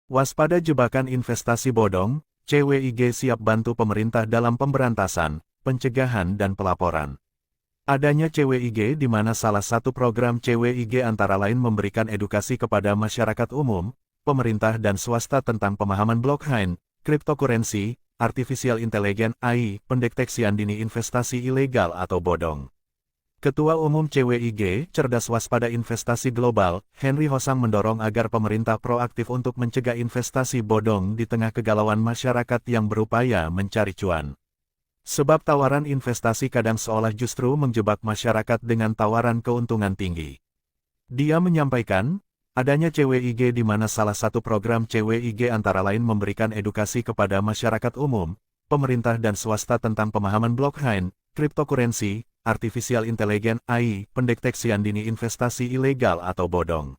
Waspada jebakan investasi bodong, CWIG siap bantu pemerintah dalam pemberantasan, pencegahan dan pelaporan. Adanya CWIG di mana salah satu program CWIG antara lain memberikan edukasi kepada masyarakat umum, pemerintah dan swasta tentang pemahaman blockchain, cryptocurrency, artificial intelligence (AI), pendeteksian dini investasi ilegal atau bodong. Ketua Umum CWIG, Cerdas Waspada Investasi Global, Henry Hosang mendorong agar pemerintah proaktif untuk mencegah investasi bodong di tengah kegalauan masyarakat yang berupaya mencari cuan. Sebab tawaran investasi kadang seolah justru menjebak masyarakat dengan tawaran keuntungan tinggi. Dia menyampaikan, adanya CWIG di mana salah satu program CWIG antara lain memberikan edukasi kepada masyarakat umum, pemerintah dan swasta tentang pemahaman blockchain, cryptocurrency, artificial intelligence (AI), pendeteksian dini investasi ilegal atau bodong.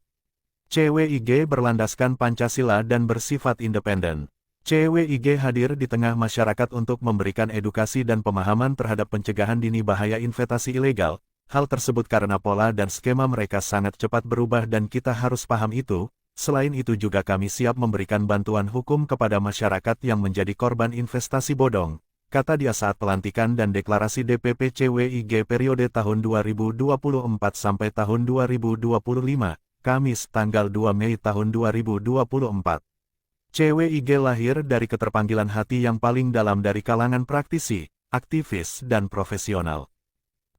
CWIG berlandaskan Pancasila dan bersifat independen. CWIG hadir di tengah masyarakat untuk memberikan edukasi dan pemahaman terhadap pencegahan dini bahaya investasi ilegal. Hal tersebut karena pola dan skema mereka sangat cepat berubah dan kita harus paham itu. Selain itu juga kami siap memberikan bantuan hukum kepada masyarakat yang menjadi korban investasi bodong, kata dia saat pelantikan dan deklarasi DPP CWIG periode tahun 2024 sampai tahun 2025, Kamis tanggal 2 Mei tahun 2024. CWIG lahir dari keterpanggilan hati yang paling dalam dari kalangan praktisi, aktivis dan profesional.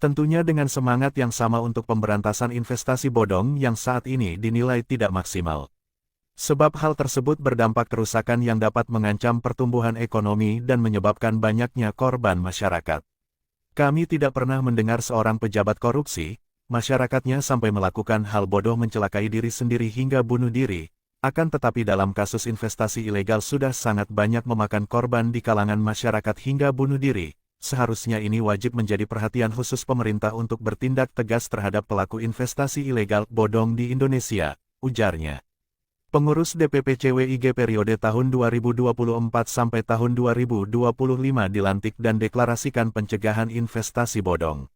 Tentunya dengan semangat yang sama untuk pemberantasan investasi bodong yang saat ini dinilai tidak maksimal. Sebab hal tersebut berdampak kerusakan yang dapat mengancam pertumbuhan ekonomi dan menyebabkan banyaknya korban masyarakat. Kami tidak pernah mendengar seorang pejabat korupsi, masyarakatnya sampai melakukan hal bodoh mencelakai diri sendiri hingga bunuh diri. Akan tetapi dalam kasus investasi ilegal sudah sangat banyak memakan korban di kalangan masyarakat hingga bunuh diri. Seharusnya ini wajib menjadi perhatian khusus pemerintah untuk bertindak tegas terhadap pelaku investasi ilegal bodong di Indonesia, ujarnya. Pengurus DPP CWIG periode tahun 2024 sampai tahun 2025 dilantik dan deklarasikan pencegahan investasi bodong.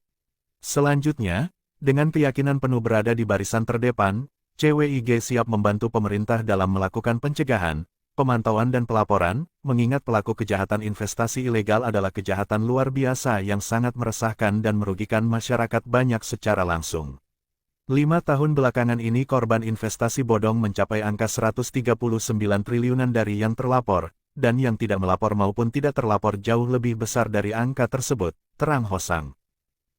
Selanjutnya, dengan keyakinan penuh berada di barisan terdepan, CWIG siap membantu pemerintah dalam melakukan pencegahan, pemantauan dan pelaporan, mengingat pelaku kejahatan investasi ilegal adalah kejahatan luar biasa yang sangat meresahkan dan merugikan masyarakat banyak secara langsung. 5 tahun belakangan ini korban investasi bodong mencapai angka 139 triliunan dari yang terlapor, dan yang tidak melapor maupun tidak terlapor jauh lebih besar dari angka tersebut, terang Hosang.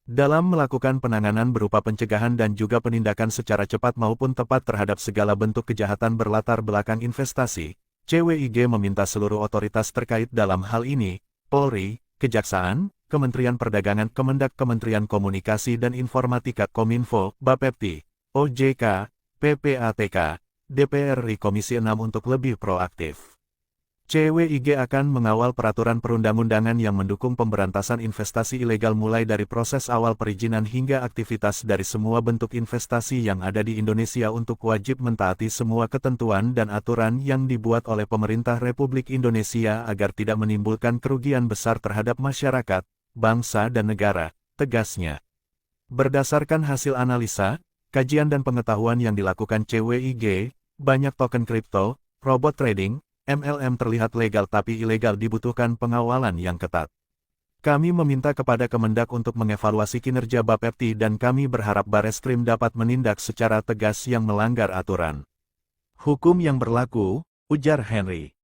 Dalam melakukan penanganan berupa pencegahan dan juga penindakan secara cepat maupun tepat terhadap segala bentuk kejahatan berlatar belakang investasi, CWIG meminta seluruh otoritas terkait dalam hal ini, Polri, Kejaksaan, Kementerian Perdagangan Kemendak Kementerian Komunikasi dan Informatika Kominfo, Bapepti, OJK, PPATK, DPR RI Komisi 6 untuk lebih proaktif. CWIG akan mengawal peraturan perundang-undangan yang mendukung pemberantasan investasi ilegal mulai dari proses awal perizinan hingga aktivitas dari semua bentuk investasi yang ada di Indonesia untuk wajib mentaati semua ketentuan dan aturan yang dibuat oleh pemerintah Republik Indonesia agar tidak menimbulkan kerugian besar terhadap masyarakat, bangsa dan negara, tegasnya. Berdasarkan hasil analisa, kajian dan pengetahuan yang dilakukan CWIG, banyak token kripto, robot trading, MLM terlihat legal tapi ilegal dibutuhkan pengawalan yang ketat. Kami meminta kepada Kemendak untuk mengevaluasi kinerja Bapepti dan kami berharap Bareskrim dapat menindak secara tegas yang melanggar aturan hukum yang berlaku, ujar Henry.